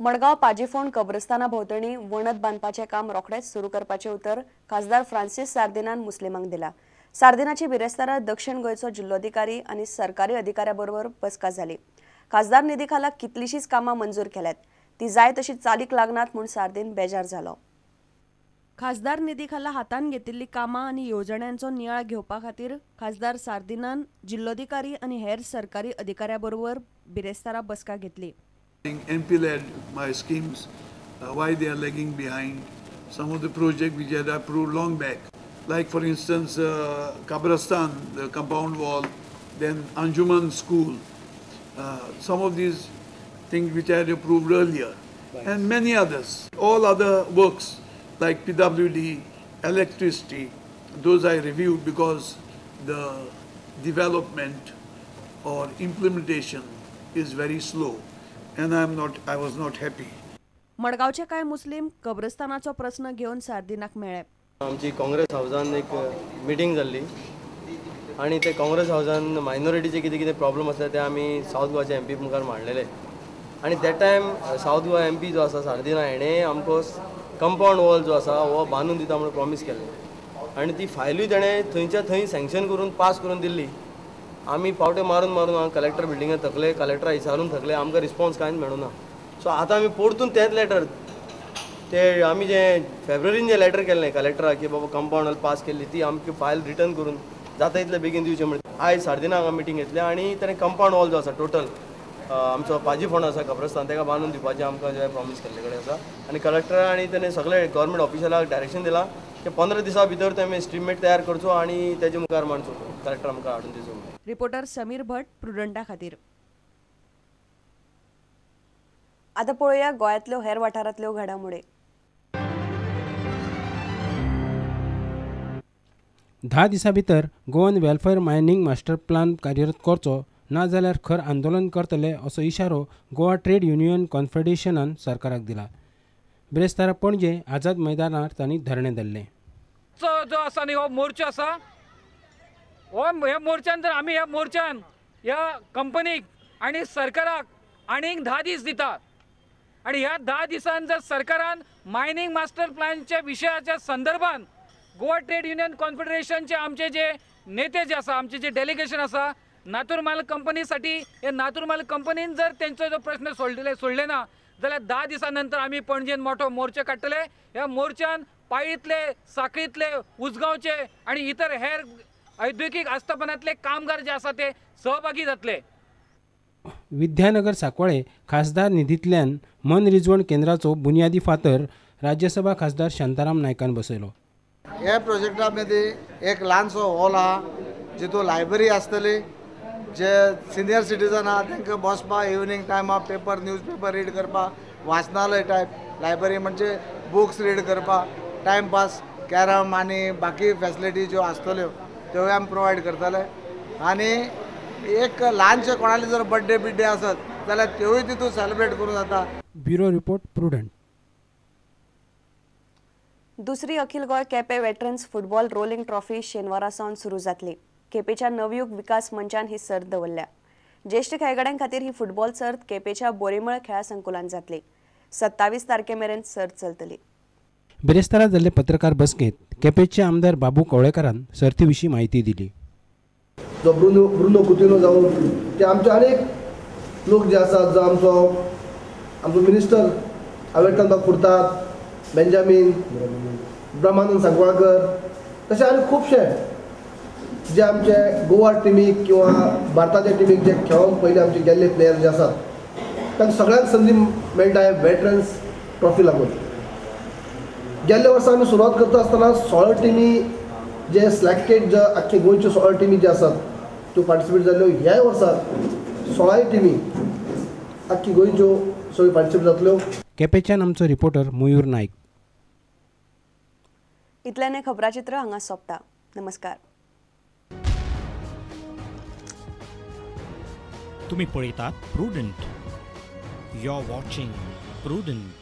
मडगाव पाजीफोंड कब्रस्ताना भोंवतणी वणत बांदपाचें काम रोखडेच सुरू करपाचें उतर खासदार फ्रांसीस सार्दिनान मुस्लिमांक दिला। सार्दिनाची बिरेस्तारा दक्षिण गोंयचो जिल्लोधिकारी आनी सरकारी अधिकाऱ्याबरोबर बसका जाली। खासदार निधी खाला कितलीशीच कामां मंजूर केल्यात, ती जाय तशी चालीक लागनात म्हूण सार्दीन बेजार जालो। खासदार निधी खाला हातान घेतिल्ली कामां आनी येवजण्यांचो नियाळ घेवपा खातीर खासदार सार्दिनान जिल्लोधिकारी आनी हेर सरकारी अधिकाऱ्याबरोबर बिरेस्तारा बसका घेतली। MP-led my schemes, why they are lagging behind. Some of the projects which I had approved long back, like for instance Kabristan, the compound wall, then Anjuman School, some of these things which I had approved earlier, and many others. All other works like PWD, electricity, those I reviewed because the development or implementation is very slow. And I was not happy. मडगावचे कांय मुस्लिम कब्रस्तानाचो प्रश्न घेवन सार्दिनाक मेळ्ळे। आमची काँग्रेस हाऊसान एक meeting जाल्ली आनी ते काँग्रेस हाऊसान मायनॉरिटीचे कितें कितें प्रॉब्लेम आसले ते आमी साऊथ गोवाच्या MP मुखार मांडलेले आनी that time south Goa MP जो आसा सार्दिना हेणें आमकां कंपाऊंड वॉल जो आसा हो बांदून दिता म्हणून प्रॉमिस केल्लें आनी ती फायलूय ताणें थंयच्या थंय सँक्शन करून पास करून दिल्ली। आमी पावटे मारून मारून हांगा कलेक्टर बिल्डिंगेंत थकले, कलेक्टरा विचारून थकले, आमकां रिस्पॉन्स कांयच मेळूना। सो आतां आमी परतून तेंच लेटर ते आमी जे फेब्रुवारीन जे लेटर केल्लें कलेक्टराक की बाबा कंपाऊंड वॉल पास केल्ली ती आमची फायल रिटर्न करून जाता तितले बेगीन दिवचें म्हणून आयज सार्दिना हांगा मिटींग घेतल्या आनी ताणें कंपाऊंड वॉल जो आसा टोटल आमचो पाजीफोंड आसा कब्रस्तान ताका बांदून दिवपाचें आमकां जे प्रॉमिस केल्ले कडेन आसा आनी कलेक्टर आनी ताणें सगळे गव्हर्मेंट ऑफिशलाक डायरेक्शन दिलां की 15 दिसां भितर तें एस्टिमेट तयार करचो आनी तेजे मुखार मांडचो कलेक्टर आमकां हाडून दिवचो। रिपोर्टर समीर भट, प्रुडंटा खातीर। आतां पळोवया गोंयांतल्यो हेर वाठारांतल्यो घडामोडी। 10 दिसां भितर Goan welfare mining master plan कार्यरत करचो ना जाल्यार खर आंदोलन करतले असो इशारो गोवा ट्रेड युनियन कॉन्फेडरेशनान सरकाराक दिला। बिरेस्तारा पणजे आझाद मैदानार तांणी धरणे धरले। जो आसा न्ही हो मोर्चो आसा ह्या मोर्चान जर आमी ह्या मोर्चान ह्या कंपनीक आनी सरकाराक आनीक 10 दीस दितात आनी ह्या 10 दिसान जर सरकारान मायनिंग मास्टर प्लॅनच्या विशयाच्या संदर्भान गोवा ट्रेड युनियन कॉन्फेडरेशनचे आमचे जे नेते जे आसा आमचे जे डेलिगेशन आसा नातूरमाल कंपनीसाठी हे नातूरमाल कंपनीन जर तेंचो जो प्रश्न सोडले ना जाल्यार 10 दिसां नंतर आमी पणजेन मोठो मोर्चा काडटले। ह्या मोर्चान पाळीतले, साखळीतले, उजगांवचे आनी इतर हेर औद्योगिक आस्थापनांतले कामगार जे आसा ते सहभागी जातले। विद्यानगर सांकवाळे खासदार निधींतल्यान मनरिजवण केंद्राचो बुनियादी फातर राज्यसभा खासदार शांताराम नायकान बसयलो। ह्या प्रोजेक्टा मध्ये एक ल्हानसो हॉल आहा जितून लायब्ररी आसतली, जे सिनियर सिटीजन आहा तांकां बसपा इवनिंग टायमार पेपर न्यूजपेपर रीड करपा, वाचनालय टायप लायब्ररी म्हणजे बुक्स रीड करपा, टायमपास, कॅरम आनी बाकी फॅसिलिटी ज्यो आसतल्यो त्यो आमी प्रोवायड करतले। आनी एक ल्हानशे कोणाले जर बर्थडे आसत जाल्यार त्योय तितून सेलिब्रेट करूं जाता। Bureau report prudent. दुसरी अखिल गोय Quepem veterans football rolling trophy शेनवारा सावन सुरू जातली। केपेच्या नवयुग विकास मंचान ही सर्त दवरल्या। ज्येष्ठ खेळगड्यां खातीर ही फुटबॉल सर्त केपेच्या बोरीमळ खेळा संकुलान जातली। 27 तारखेमेरेन सर्त चलतली। बिरेस्तारा जाल्ले पत्रकार बसकेत केपेचे आमदार बाबू कवळेकारान सर्ती विशीं माहिती दिली। जो ब्रुनो कुतिन्हो जावन ते आमचे अनेक लोक जे आसात, जो आमचो मिनिस्टर आवेटकांत फुरतात, बेंजामीन, ब्रह्मानंद सांकवाळकर, तशे आनी खुबशे जे आमचे गोवा टिमीक किंवा भारताच्या टिमीक जे खेळोंक पयलीं आमचे गेल्ले प्लेयर जे आसात तांकां सगळ्यांक संदी मेळटा ह्या वेटरन्स ट्रॉफी लागून। गेल्ल्या वर्सा आमी सुरवात करता आसतना 16 टिमी जे सिलेक्टेड जे आख्खे गोंयच्यो 16 टिमी जे आसात त्यो पार्टिसिपेट जाल्ल्यो। ह्या वर्सा 16 टिमी आख्खी गोंयच्यो सगळ्यो पार्टिसिपेट जातल्यो। केपेच्यान आमचो रिपोर्टर मयूर नायक। इतल्याने खबराचित्र हांगा सोंपता। नमस्कार। तुम्ही पळयतात Prudent. You are watching prudent.